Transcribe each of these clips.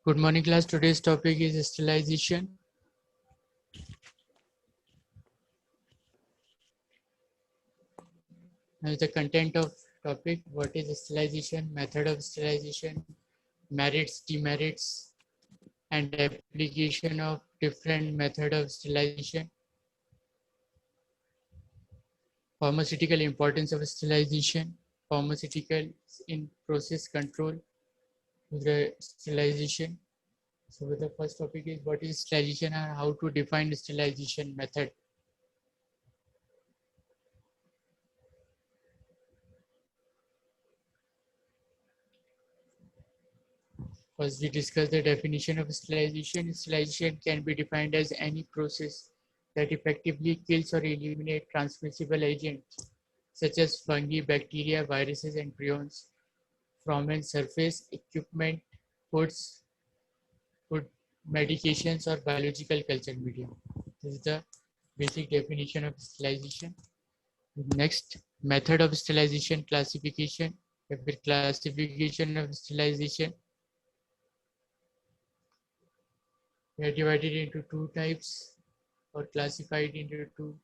Good morning, class. Today's topic is sterilization. Now, the content of topic: what is sterilization, method of sterilization, merits, demerits, and application of different method of sterilization. Pharmaceutical importance of sterilization. Pharmaceuticals in process control to the sterilization. So, the first topic is what is sterilization and how to define sterilization method. First, we discuss the definition of sterilization. Sterilization can be defined as any process that effectively kills or eliminates transmissible agents such as fungi, bacteria, viruses, and prions from a surface, equipment, foods, food, medications, or biological culture medium. This is the basic definition of sterilization. Next, method of sterilization classification. The classification of sterilization, they are divided into two types or classified into two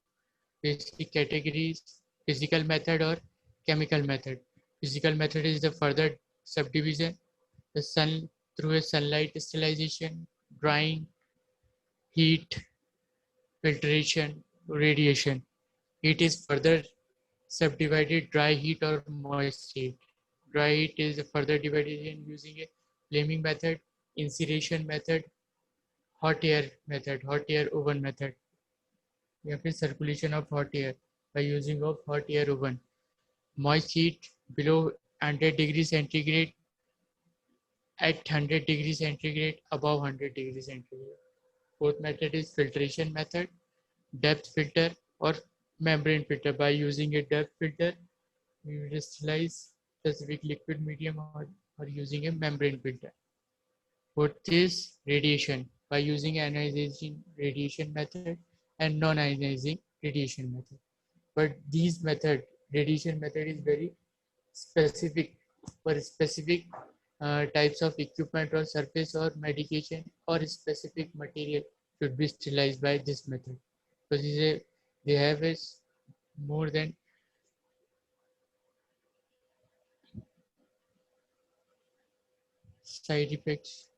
basic categories: physical method or chemical method. Physical method is the further subdivision, the sun through a sunlight sterilization, drying, heat, filtration, radiation. Heat is further subdivided: dry heat or moist heat. Dry heat is further divided in using a flaming method, incineration method, hot air oven method. या फिर circulation of hot air by using of hot air oven. Moist heat below 100 degrees centigrade, at 100 degrees centigrade, above 100 degrees centigrade. Fourth method is filtration method, depth filter or membrane filter. By using a depth filter, we will sterilize specific liquid medium or using a membrane filter. Fourth is radiation, by using ionizing radiation method and non-ionizing radiation method. But these method, radiation method, is very specific for specific types of equipment or surface or medication or specific material should be sterilized by this method, because they have a more than side effects.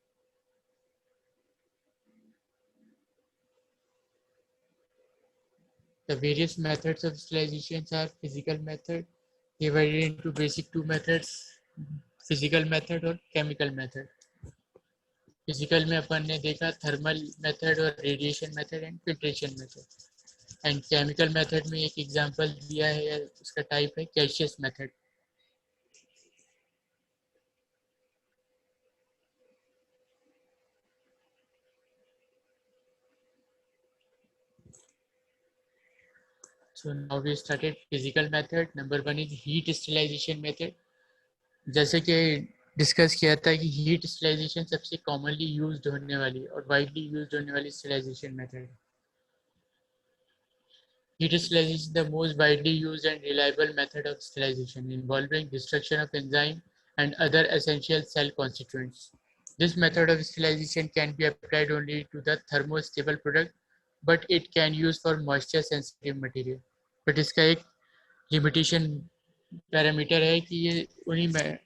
The various methods of sterilizations are physical method, divided into basic two methods: physical method और chemical method. Physical में अपन ने देखा thermal method और radiation method and filtration method, and chemical method में एक example दिया है, उसका टाइप है gaseous method. So now we started physical method. Number one is heat sterilization method. जैसे कि डिस्कस किया था कि हीट स्टेरिलाइजेशन सबसे कॉमनली यूज्ड होने वाली और वाइडली यूज्ड होने वाली sterilization method. Heat sterilization is the most widely used and reliable method of sterilization, involving destruction of enzyme and other essential cell constituents. This method of sterilization can be applied only to the thermostable product, but it can use for moisture sensitive material. But इसका एक limitation parameter है कि ये उन्हीं में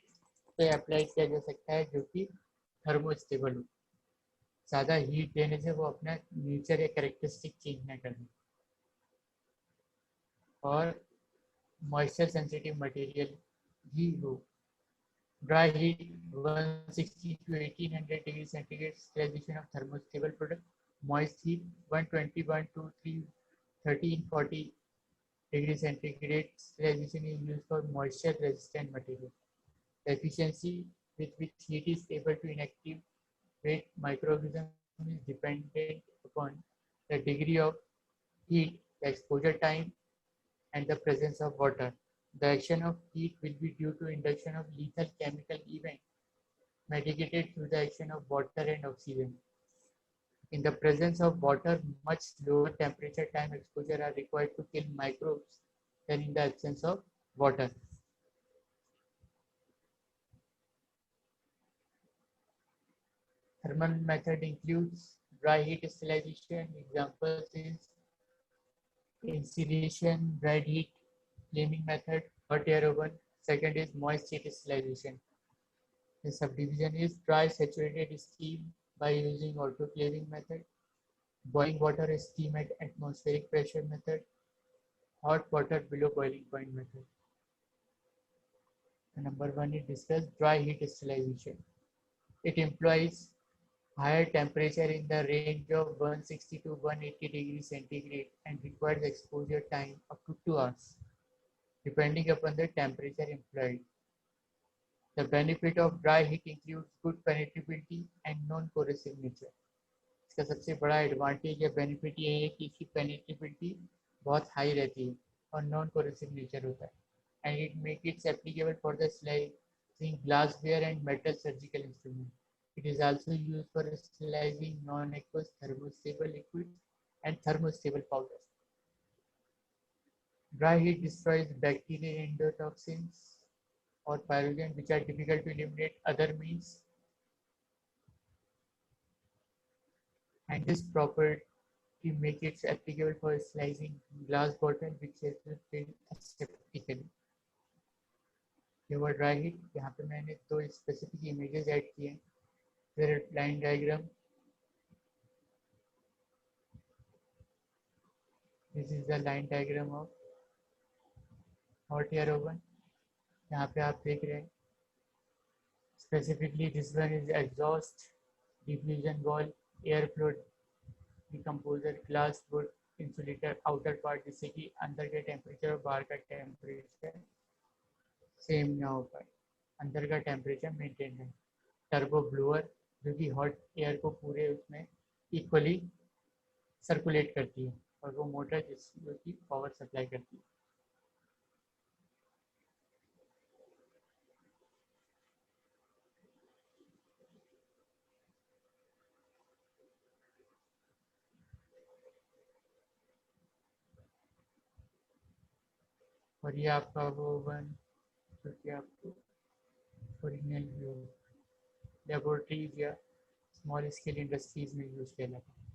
पे apply किया जा सकता है जो कि थर्मोस्टेबल हो. ज़्यादा हीट देने से वो अपना नेचर या कैरेक्टरिस्टिक चेंज ना कर दे, और मॉइस्चर सेंसिटिव मटेरियल भी हो. Dry heat 160 to 1800 degrees centigrade sterilization of thermostable product. Moist heat 121 to 1340 degrees centigrade sterilization is used for moisture resistant material. The efficiency with which heat is able to inactivate microorganisms is dependent upon the degree of heat, the exposure time, and the presence of water. The action of heat will be due to induction of lethal chemical event mitigated through the action of water and oxygen. In the presence of water, much lower temperature time exposure are required to kill microbes than in the absence of water. Thermal method includes dry heat distillation. Examples is incineration, dry heat, flaming method, hot air oven. Second is moist heat distillation. The subdivision is dry saturated steam by using autoclaving method, boiling water steam at atmospheric pressure method, hot water below boiling point method. And number one is discussed dry heat distillation. It employs higher temperature in the range of 160 to 180 degrees centigrade and requires exposure time up to 2 hours, depending upon the temperature employed. The benefit of dry heat includes good penetrability and non-corrosive nature. इसका सबसे बड़ा advantage या benefit ये है कि इसकी पेनिट्रेबिलिटी बहुत high रहती है और नॉन कोरेसिव नेचर होता है and it make it's applicable for the slicing glassware and metal surgical instrument. It is also used for sterilizing non-aqueous thermostable liquids and thermostable powders. Dry heat destroys bacterial endotoxins or pyrogens which are difficult to eliminate other means, and this property makes it applicable for slicing glass bottle which has been filled aseptically. ये वो dry heat, यहाँ पे मैंने दो specific images add किए हैं. फिर line diagram. This is the line diagram of hot air oven. यहाँ पे आप देख रहे हैं specifically this one is exhaust, diffusion wall, air flow decomposer, glass would insulator outer part, जिससे कि अंदर के टेम्परेचर और बाहर का टेम्परेचर सेम ना हो पाए, अंदर का टेम्परेचर मेंटेन है. टर्बो ब्लोअर जो कि हॉट एयर को पूरे उसमें इक्वली सर्कुलेट करती है, और वो मोटर जो कि पावर सप्लाई करती है. और ये आपका वो वन जो कि आपको ओरिजिनल व्यू लेबोरेटरीज या स्मॉल स्केल इंडस्ट्रीज में यूज किया जाता है.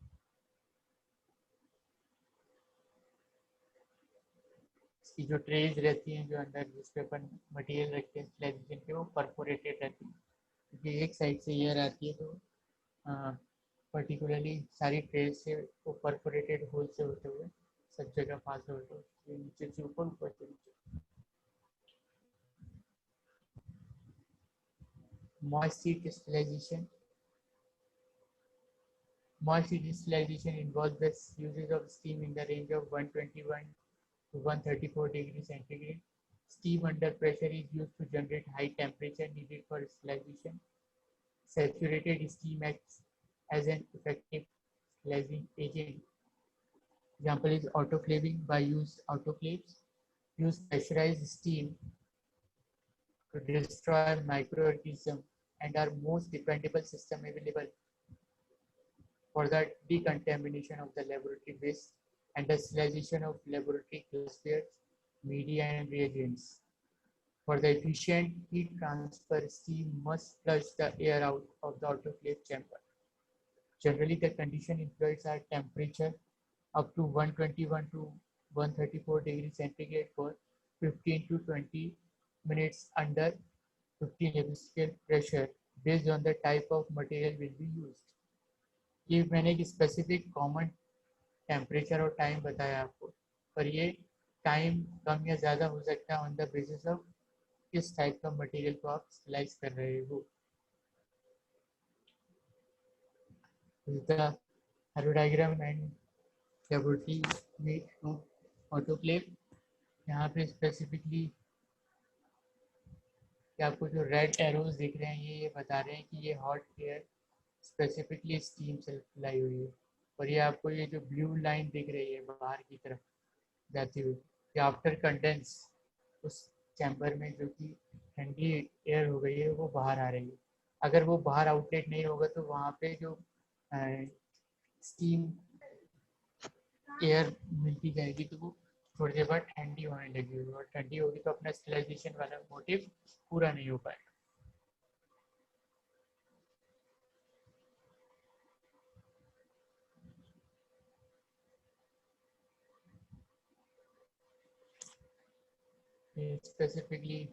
इसकी जो ट्रेज रहती हैं जो अंदर जिस पे अपन मटेरियल रखते हैं स्लाइजेशन के, वो परफोरेटेड रहती है, क्योंकि एक साइड से एयर आती है तो पर्टिकुलरली सारी ट्रेज से वो परफोरेटेड होल से होते हुए सब जगह पास होते हुए नीचे से ऊपर, ऊपर से नीचे. Moist heat distillation. Moist heat distillation involves the uses of steam in the range of 121 to 134 degrees centigrade. Steam under pressure is used to generate high temperature needed for distillation. Saturated steam acts as an effective slicing agent. Example is autoclaving. By use autoclaves use pressurized steam to destroy microorganisms and are most dependable system available for the decontamination of the laboratory waste and the sterilization of laboratory glassware, media and reagents. For the efficient heat transfer, steam must flush the air out of the autoclave chamber. Generally, the condition employed are temperature up to 121 to 134 degrees centigrade for 15 to 20 minutes under 15 atmosphere pressure based on the type of material will be used. ये मैंने एक specific common temperature और time बताया आपको, पर ये time कम या ज़्यादा हो सकता है ऑन द बेसिस ऑफ किस टाइप का मटेरियल को आप स्लाइस कर रहे हो. द डायग्राम एंड लेबोरेटरी में ऑटोक्लेव. यहाँ पे स्पेसिफिकली आपको जो रेड एरोज दिख रहे हैं ये बता रहे हैं कि ये हॉट एयर स्पेसिफिकली स्टीम से लाई हुई है, और ये आपको ये जो ब्लू लाइन दिख रही है बाहर की तरफ जाती हुई, ये आफ्टर कंडेंस उस चैम्बर में जो कि ठंडी एयर हो गई है वो बाहर आ रही है. अगर वो बाहर आउटलेट नहीं होगा तो वहाँ पे जो स्टीम एयर मिलती जाएगी तो वो थोड़ी देर बाद ठंडी होने लगी होगी, और ठंडी होगी तो अपना स्टेरिलाइजेशन वाला मोटिव पूरा नहीं हो पाएगा. specifically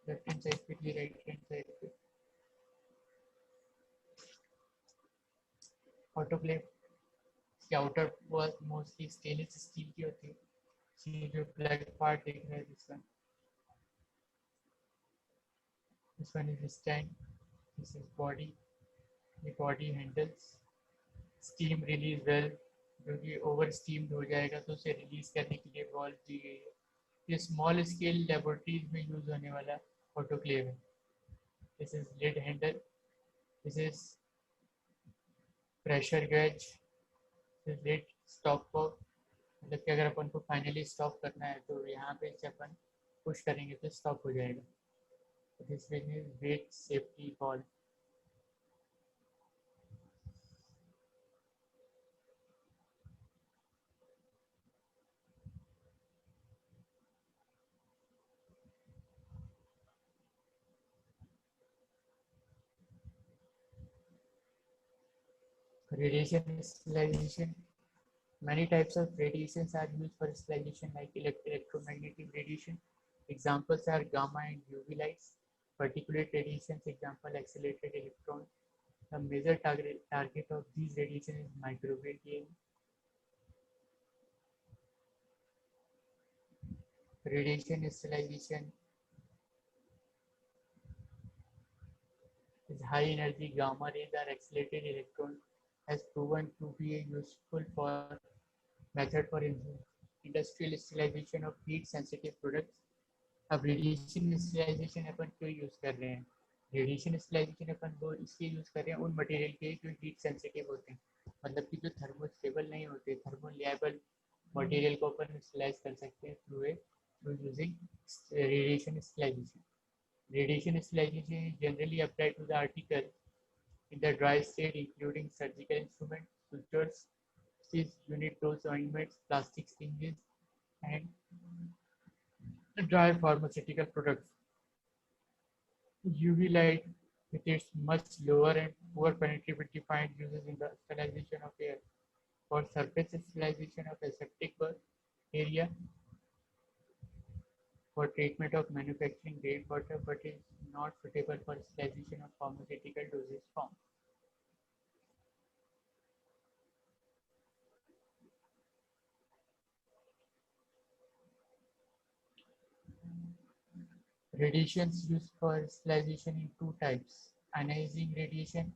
left hand side पे भी right hand side पे autoclave की outer wall mostly stainless steel की होती है। ये जो black part दिख रहा है this one is stand, this is body, the body handles, steam release valve जो कि ओवर स्टीम्ड हो जाएगा तो उसे रिलीज करने के लिए वॉल्व दी गई है। ये स्मॉल स्केल लेबोरेटरीज में यूज होने वाला ऑटोक्लेव है। This is lid handle, this is pressure gauge, lid stop cock, मतलब कि अगर अपन को फाइनली स्टॉप करना है तो यहाँ पे से अपन पुश करेंगे तो स्टॉप हो जाएगा। This is weight safety valve. Radiation sterilization. Many types of radiations are used for sterilization like electromagnetic radiation. Examples are gamma and UV lights. Particulate radiations, example accelerated electron. The major target of these radiation is microwave DNA. Radiation sterilization is high energy gamma rays or accelerated electron has proven to be a useful for method for industrial sterilization of heat sensitive products. अब radiation sterilisation अपन क्यों use कर रहे हैं? Radiation sterilisation अपन वो इसलिए use कर रहे हैं उन मटेरियल के जो हीट सेंसिटिव होते हैं, मतलब कि जो थर्मोस्टेबल नहीं होते, थर्मोलिएबल मटेरियल को अपन स्टेरिलाइज कर सकते हैं through using radiation sterilization. Radiation sterilization is generally applied to the article in the dry state, including surgical instruments, sutures, unit dose ointments, plastic syringes, and dry pharmaceutical products. UV light, with its much lower and poor penetrability, finds uses in the sterilization of air. For surface sterilization of aseptic area, for treatment of manufacturing rainwater, but is not suitable for sterilization of pharmaceutical dosage form. Radiations used for sterilization in two types. Ionizing radiation,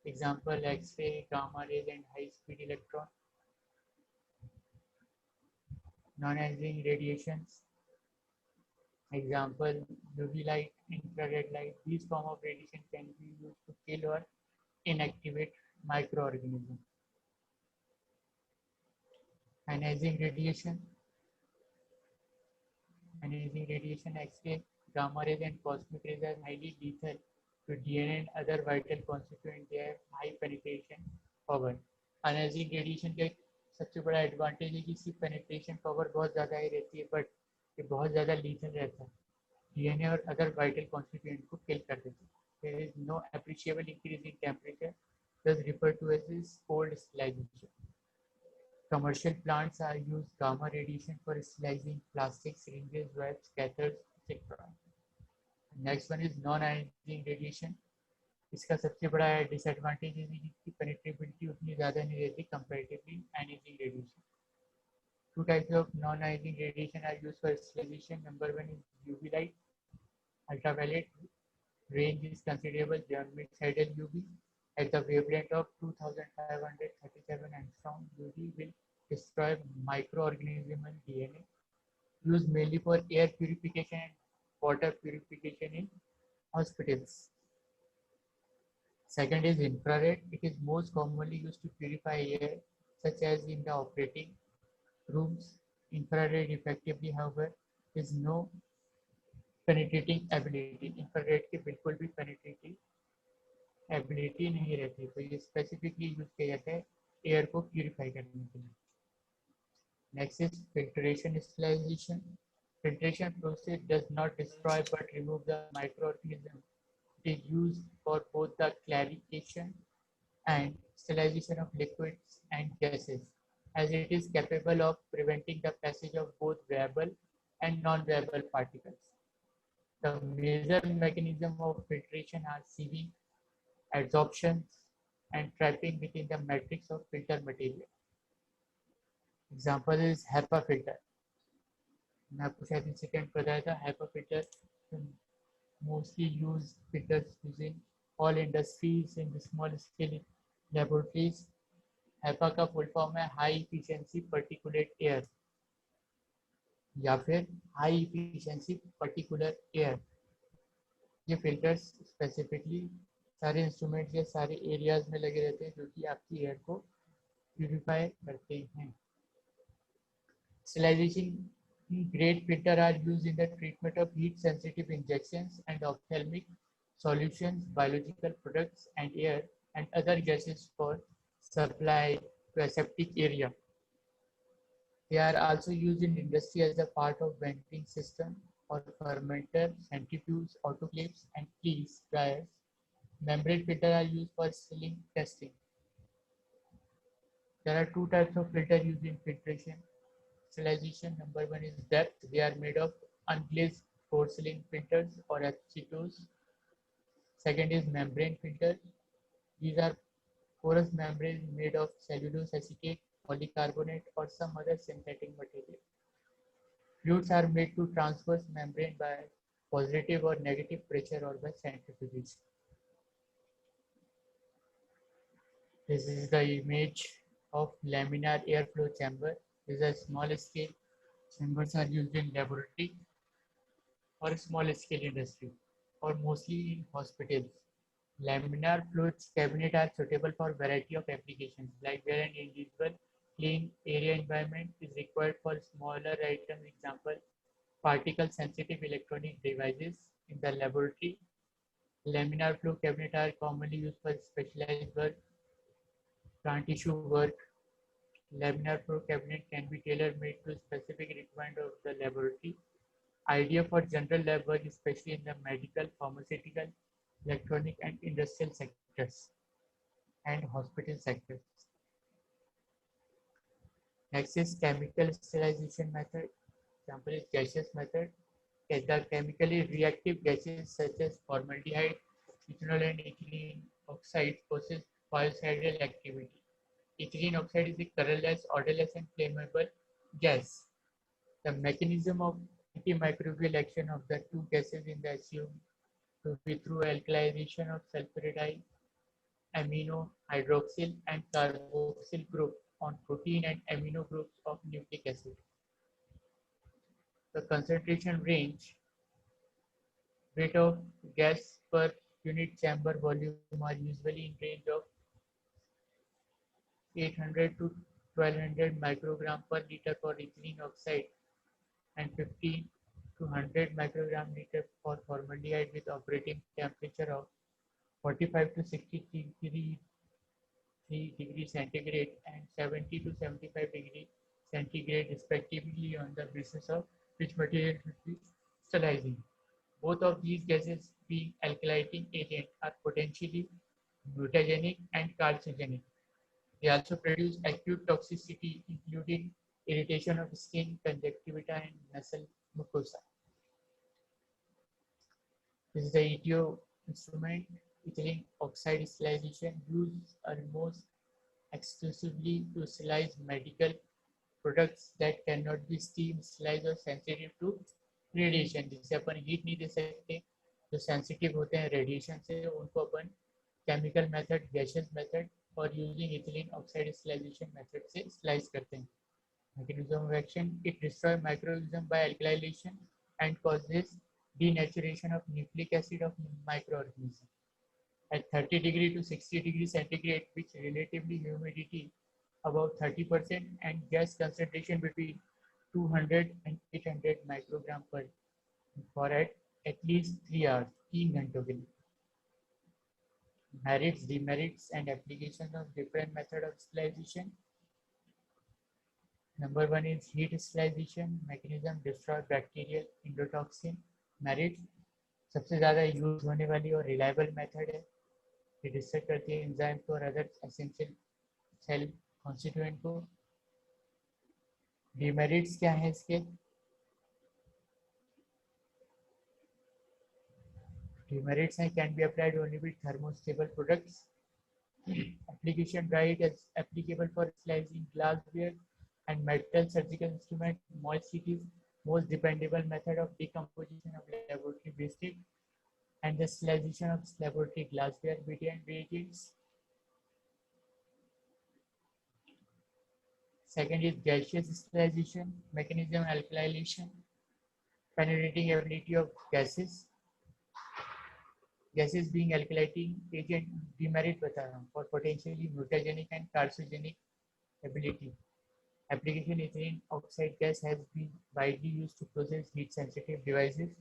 example X-ray, gamma rays, and high-speed electron. Non-ionizing radiations, example UV light, infrared light. These form of radiation can be used to kill or inactivate microorganisms. Ionizing radiation, X-ray, gamma rays, and cosmic rays are highly lethal to DNA and other vital constituents. They have high penetration power. Ionizing radiation का सबसे बड़ा advantage है कि इसकी penetration power बहुत ज़्यादा ही रहती है, बट ये बहुत ज़्यादा लीथल रहता है, डीएनए और अदर वाइटल कॉन्स्टिट्यूएंट को किल कर देता है. There is no appreciable increase in temperature, thus referred to as this cold sterilization. Commercial plants are use gamma radiation for sterilizing plastic syringes, webs, catheters, etc. Next one is non-ionizing radiation. इसका सबसे बड़ा disadvantage है कि इसकी पेनिट्रेबिलिटी उतनी ज़्यादा नहीं रहती comparatively ionising radiation. Two types of non-ionizing radiation are used for sterilization. Number one is UV light. Ultraviolet range is considerable beyond mid-sided UV. At the wavelength of 2537 angstrom, UV will destroy microorganism and DNA. Used mainly for air purification and water purification in hospitals. Second is infrared. It is most commonly used to purify air, such as in the operating rooms. Infrared effectively, however, is no penetrating ability. Infrared की बिल्कुल भी penetrating ability नहीं रहती, तो ये specifically use किया जाता है एयर को प्यूरिफाई करने के लिए. Next is filtration sterilization. Filtration process does not destroy but remove the microorganism. It is used for both the clarification and sterilization of liquids and gases, as it is capable of preventing the passage of both viable and non-viable particles. The major mechanism of filtration are sieving, adsorption, and trapping within the matrix of filter material. Example is HEPA filter. मैं आपको शायद incident बताया था. HEPA filter mostly use filters using all industries in the small scale laboratories. HEPA का full form है high efficiency particulate air या फिर high efficiency particular air. ये फिल्टर्स स्पेसिफिकली सारे इंस्ट्रूमेंट्स या सारे एरियाज में लगे रहते हैं जो कि आपकी एयर को प्यूरिफाई करते हैं. Sterilization grade filter are used in the treatment of heat sensitive injections and ophthalmic solutions, biological products and air and other gases for supply to aseptic area. They are also used in industry as a part of venting system or fermenter, centrifuges, autoclaves and fleece dryers. Membrane filter are used for sealing testing. There are two types of filter used in filtration. Sterilization. Number one is depth. They are made of unglazed porcelain filters or acetos. Second is membrane filters. These are porous membranes made of cellulose acetate, polycarbonate or some other synthetic material. Fluids are made to transverse membrane by positive or negative pressure or by centrifugation. This is the image of laminar airflow chamber. This is a small scale. Chambers are used in laboratory or small scale industry or mostly in hospitals. Laminar flow cabinet are suitable for variety of applications like where an invisible clean area environment is required for smaller items. Example, particle sensitive electronic devices in the laboratory. Laminar flow cabinet are commonly used for specialized work, plant tissue work. Laminar flow cabinet can be tailor-made to specific requirement of the laboratory. Idea for general lab work, especially in the medical, pharmaceutical, electronic and industrial sectors and hospital sectors. Next is chemical sterilization method. Example is gaseous method. The chemically reactive gases such as formaldehyde, ethanol and ethylene oxide possess biocidal activity. Ethylene oxide is a colorless, odorless and flammable gas. The mechanism of antimicrobial action of the two gases in the assumed to be through alkylation of sulfuridide, amino hydroxyl and carboxyl group on protein and amino groups of nucleic acid. The concentration range, weight of gas per unit chamber volume are usually in range of 800 to 1200 microgram per liter for ethylene oxide and 15 to 100 microgram liter for formaldehyde with operating temperature of 45 to 63 degrees centigrade and 70 to 75 degrees centigrade respectively on the basis of which material should be sterilizing. Both of these gases being alkylating agent are potentially mutagenic and carcinogenic. They also produce acute toxicity including irritation of skin, conjunctiva and nasal mucosa. This is the ETO instrument. Ethylene oxide sterilization used almost exclusively to sterilize medical products that cannot be steam sterilized or sensitive to radiation. जिसे अपन heat नहीं दे सकते, जो sensitive होते हैं radiation से, उनको अपन chemical method, gaseous method और using ethylene oxide sterilization method से स्लाइस करते हैं. Mechanism of action: it destroys microorganisms by alkylation and causes denaturation of nucleic acid of microorganisms. At 30 degree to 60 degree centigrade, with relatively humidity about 30% and gas concentration between 200 and 800 microgram per for at least 3 hours, 3 घंटों के लिए. Merits, demerits and applications of different method of sterilization. Number one is heat sterilization. Mechanism: destroy bacterial endotoxin. Merits: सबसे ज़्यादा use होने वाली और reliable method है. ये डिस्ट्रक्ट करती है एंजाइम्स और अदर एसेंशियल सेल कॉन्स्टिट्यूएंट को. डिमेरिट्स क्या है इसके? Demerits can be applied only with thermostable products. Application: dry heat is applicable for slicing glassware and metal surgical instrument. Moist heat is most dependable method of decomposition of laboratory waste and the sterilization of laboratory glassware reagents. Second is gaseous sterilization mechanism: alkylation, penetrating ability of gases. Gases being alkylating agent, demerit बता रहा हूँ, for potentially mutagenic and carcinogenic ability. Application: ethylene oxide gas has been widely used to process heat-sensitive devices.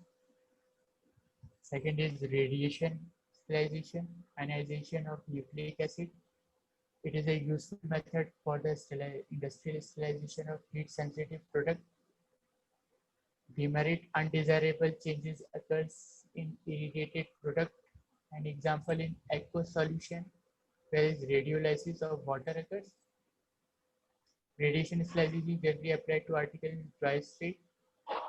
Second is radiation sterilization, ionization of nucleic acid. It is a useful method for the industrial sterilization of heat-sensitive products. Demerit: undesirable changes occurs in irrigated product. An example in aqueous solution, where is radiolysis of water occurs. Radiation sterilization is generally applied to articles in dry state,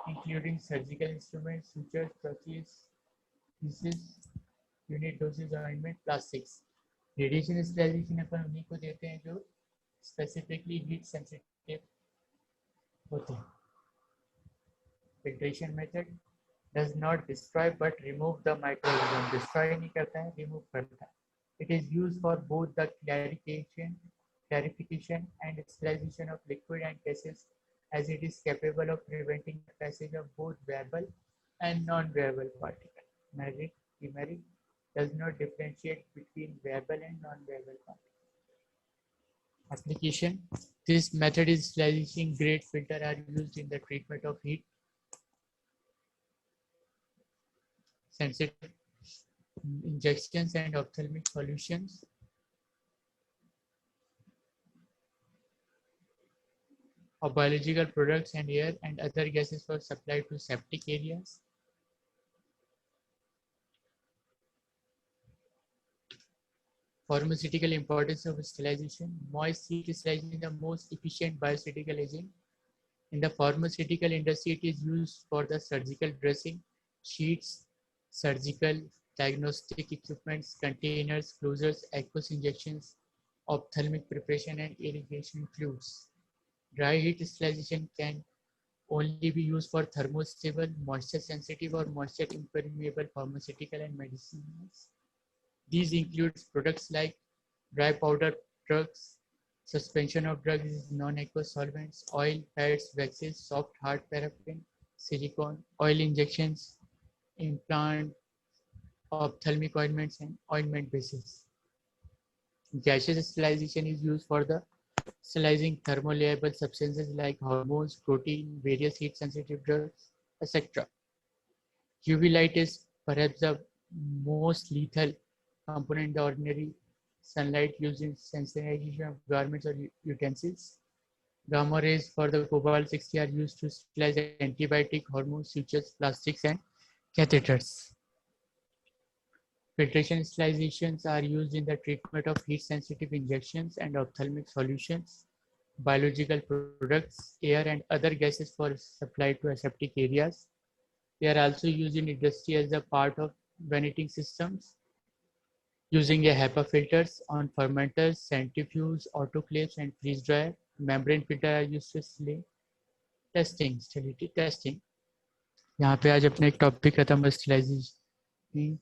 including surgical instruments, sutures, prostheses, unit doses, ointment, plastics. Radiation sterilization अपन उन्हीं को देते हैं जो specifically heat sensitive होते हैं. Filtration method does not destroy but remove the microorganism. Destroy नहीं करता है, remove करता है. It is used for both the clarification and sterilization of liquid and gases, as it is capable of preventing the passage of both viable and non-viable particles. Demerit does not differentiate between viable and non-viable particles. Application: this method is sterilization grade filter are used in the treatment of heat sensitive injections and ophthalmic solutions. Of biological products and air and other gases were supplied to septic areas. Pharmaceutical importance of sterilization. Moist heat sterilization is the most efficient biological agent. In the pharmaceutical industry, it is used for the surgical dressing, sheets, surgical diagnostic equipments, containers, closures, aqueous injections, ophthalmic preparation, and irrigation fluids. Dry heat sterilization can only be used for thermostable, moisture sensitive, or moisture impermeable pharmaceutical and medicines. These include products like dry powder drugs, suspension of drugs, non-aqueous solvents, oil, pads, waxes, soft hard paraffin, silicone, oil injections, implant, ophthalmic ointments, and ointment bases. Gaseous sterilization is used for the sterilizing thermolayable substances like hormones, protein, various heat-sensitive drugs, etc. UV light is perhaps the most lethal component in the ordinary sunlight used in sensitization of garments or utensils. Gamma rays for the cobalt-60 are used to sterilize antibiotic, hormones, sutures, plastics, and catheters. Filtration sterilizations are used in the treatment of heat-sensitive injections and ophthalmic solutions, biological products, air, and other gases for supply to aseptic areas. They are also used in industry as a part of venting systems, using a HEPA filters on fermenters, centrifuges, autoclaves, and freeze dryer. Membrane filter are used to sterility testing. यहाँ पे आज अपने एक topic खत्म sterilisation